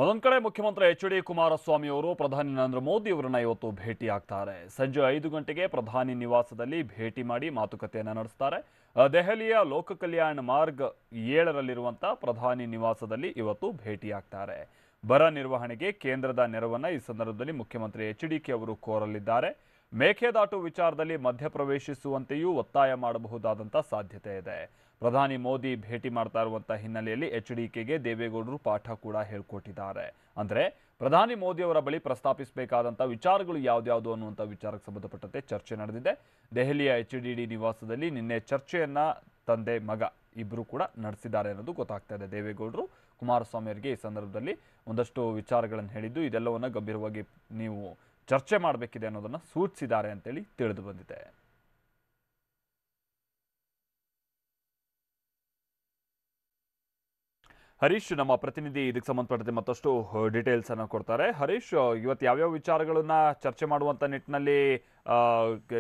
ಒಂದೊಂದು ಕಡೆ ಮುಖ್ಯಮಂತ್ರಿ ಎಚ್.ಡಿ. ಕುಮಾರಸ್ವಾಮಿ ಅವರು ಪ್ರಧಾನಿ ನರೇಂದ್ರ ಮೋದಿ ಅವರನ್ನ ಇವತ್ತು ಭೇಟಿ ಆಗ್ತಾರೆ. ಸಂಜೆ 5 ಗಂಟೆಗೆ ಪ್ರಧಾನಿ ನಿವಾಸದಲ್ಲಿ ಭೇಟಿ ಮಾಡಿ ಮಾತುಕತೆಯನ್ನು ನಡೆಸ್ತಾರೆ. ದೆಹಲಿಯ ಲೋಕ ಕಲ್ಯಾಣ ಮಾರ್ಗ್ 7ರಲ್ಲಿರುವಂತಹ ಪ್ರಧಾನಿ ನಿವಾಸದಲ್ಲಿ ಇವತ್ತು ಭೇಟಿ ಆಗ್ತಾರೆ. ಬರ ನಿರ್ವಹಣೆಗೆ ಕೇಂದ್ರದ ನೆರವನ್ನ ಈ ಸಂದರ್ಭದಲ್ಲಿ ಮುಖ್ಯಮಂತ್ರಿ ಎಚ್.ಡಿ.ಕೆ ಅವರು ಕೋರಲಿದ್ದಾರೆ. ಮೇಕೆದಾಟು ವಿಚಾರದಲ್ಲಿ ಮಧ್ಯಪ್ರವೇಶಿಸುವಂತೆಯೂ ಒತ್ತಾಯ ಮಾಡಬಹುದಾದಂತ ಸಾಧ್ಯತೆ ಇದೆ. ಪ್ರಧಾನಿ ಮೋದಿ ಭೇಟಿ ಮಾಡ್ತಾ ಇರುವಂತಹ ಹಿನ್ನೆಲೆಯಲ್ಲಿ ಎಚ್.ಡಿ.ಕೆಗೆ ದೇವೇಗೌಡರು ಪಾಠ ಕೂಡ ಹೇಳ್ಕೊಟ್ಟಿದ್ದಾರೆ. ಅಂದ್ರೆ ಪ್ರಧಾನಿ ಮೋದಿ ಅವರ ಬಳಿ ಪ್ರಸ್ತಾಪಿಸಬೇಕಾದಂತಹ ವಿಚಾರಗಳು ಯಾವ್ದ್ಯಾವುದು ಅನ್ನುವಂಥ ವಿಚಾರಕ್ಕೆ ಸಂಬಂಧಪಟ್ಟಂತೆ ಚರ್ಚೆ ನಡೆದಿದೆ. ದೆಹಲಿಯ ಎಚ್.ಡಿ.ಡಿ ನಿವಾಸದಲ್ಲಿ ನಿನ್ನೆ ಚರ್ಚೆಯನ್ನ ತಂದೆ ಮಗ ಇಬ್ಬರು ಕೂಡ ನಡೆಸಿದ್ದಾರೆ ಅನ್ನೋದು ಗೊತ್ತಾಗ್ತಾ ಇದೆ. ದೇವೇಗೌಡರು ಕುಮಾರಸ್ವಾಮಿ ಅವರಿಗೆ ಈ ಸಂದರ್ಭದಲ್ಲಿ ಒಂದಷ್ಟು ವಿಚಾರಗಳನ್ನು ಹೇಳಿದ್ದು, ಇದೆಲ್ಲವನ್ನ ಗಂಭೀರವಾಗಿ ನೀವು ಚರ್ಚೆ ಮಾಡಬೇಕಿದೆ ಅನ್ನೋದನ್ನ ಸೂಚಿಸಿದ್ದಾರೆ ಅಂತೇಳಿ ತಿಳಿದು ಬಂದಿದೆ. ಹರೀಶ್ ನಮ್ಮ ಪ್ರತಿನಿಧಿ ಇದಕ್ಕೆ ಸಂಬಂಧಪಟ್ಟಂತೆ ಮತ್ತಷ್ಟು ಡೀಟೇಲ್ಸ್ ಅನ್ನು ಕೊಡ್ತಾರೆ. ಹರೀಶ್, ಇವತ್ತು ಯಾವ್ಯಾವ ವಿಚಾರಗಳನ್ನ ಚರ್ಚೆ ಮಾಡುವಂತ ನಿಟ್ಟಿನಲ್ಲಿ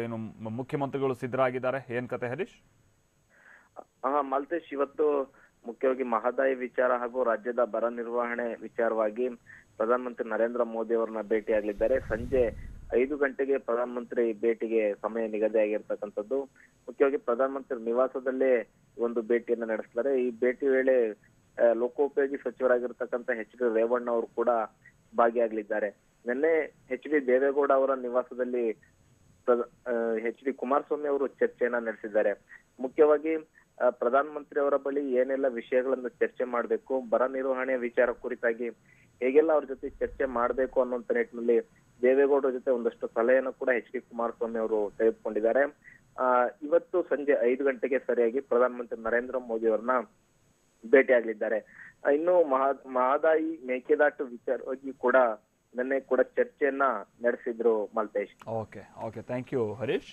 ಏನು ಮುಖ್ಯಮಂತ್ರಿಗಳು ಸಿದ್ಧರಾಗಿದ್ದಾರೆ, ಏನ್ ಕತೆ ಹರೀಶ್? ಮಾಲ್ತೇಶ್, ಇವತ್ತು ಮುಖ್ಯವಾಗಿ ಮಹದಾಯಿ ವಿಚಾರ ಹಾಗೂ ರಾಜ್ಯದ ಬರ ನಿರ್ವಹಣೆ ವಿಚಾರವಾಗಿ ಪ್ರಧಾನಮಂತ್ರಿ ನರೇಂದ್ರ ಮೋದಿ ಅವರನ್ನ ಭೇಟಿಯಾಗಲಿದ್ದಾರೆ. ಸಂಜೆ 5 ಗಂಟೆಗೆ ಪ್ರಧಾನಮಂತ್ರಿ ಭೇಟಿಗೆ ಸಮಯ ನಿಗದಿಯಾಗಿರ್ತಕ್ಕಂಥದ್ದು. ಮುಖ್ಯವಾಗಿ ಪ್ರಧಾನಮಂತ್ರಿ ನಿವಾಸದಲ್ಲೇ ಒಂದು ಭೇಟಿಯನ್ನ ನಡೆಸ್ತಾರೆ. ಈ ಭೇಟಿ ವೇಳೆ ಲೋಕೋಪಯೋಗಿ ಸಚಿವರಾಗಿರ್ತಕ್ಕಂಥ ಎಚ್.ಡಿ. ರೇವಣ್ಣ ಅವರು ಕೂಡ ಭಾಗಿಯಾಗಲಿದ್ದಾರೆ. ನಿನ್ನೆ ಎಚ್.ಡಿ. ದೇವೇಗೌಡ ಅವರ ನಿವಾಸದಲ್ಲಿ ಎಚ್.ಡಿ. ಕುಮಾರಸ್ವಾಮಿ ಅವರು ಚರ್ಚೆಯನ್ನ ನಡೆಸಿದ್ದಾರೆ. ಮುಖ್ಯವಾಗಿ ಪ್ರಧಾನಮಂತ್ರಿ ಅವರ ಬಳಿ ಏನೆಲ್ಲ ವಿಷಯಗಳನ್ನು ಚರ್ಚೆ ಮಾಡಬೇಕು, ಬರ ನಿರ್ವಹಣೆ ವಿಚಾರ ಕುರಿತಾಗಿ ಹೇಗೆಲ್ಲ ಅವ್ರ ಜೊತೆ ಚರ್ಚೆ ಮಾಡಬೇಕು ಅನ್ನುವಂತ ನಿಟ್ಟಿನಲ್ಲಿ ದೇವೇಗೌಡರ ಜೊತೆ ಒಂದಷ್ಟು ಸಲಹೆಯನ್ನು ಕೂಡ ಎಚ್.ಡಿ. ಕುಮಾರಸ್ವಾಮಿ ಅವರು ತೆಗೆದುಕೊಂಡಿದ್ದಾರೆ. ಇವತ್ತು ಸಂಜೆ 5 ಗಂಟೆಗೆ ಸರಿಯಾಗಿ ಪ್ರಧಾನಮಂತ್ರಿ ನರೇಂದ್ರ ಮೋದಿ ಅವರನ್ನ ಭೇಟಿಯಾಗಲಿದ್ದಾರೆ. ಇನ್ನು ಮಹದಾಯಿ ಮೇಕೆದಾಟು ವಿಚಾರವಾಗಿ ಕೂಡ ನಿನ್ನೆ ಕೂಡ ಚರ್ಚೆಯನ್ನ ನಡೆಸಿದ್ರು Maltesh. Okay, thank you Harish.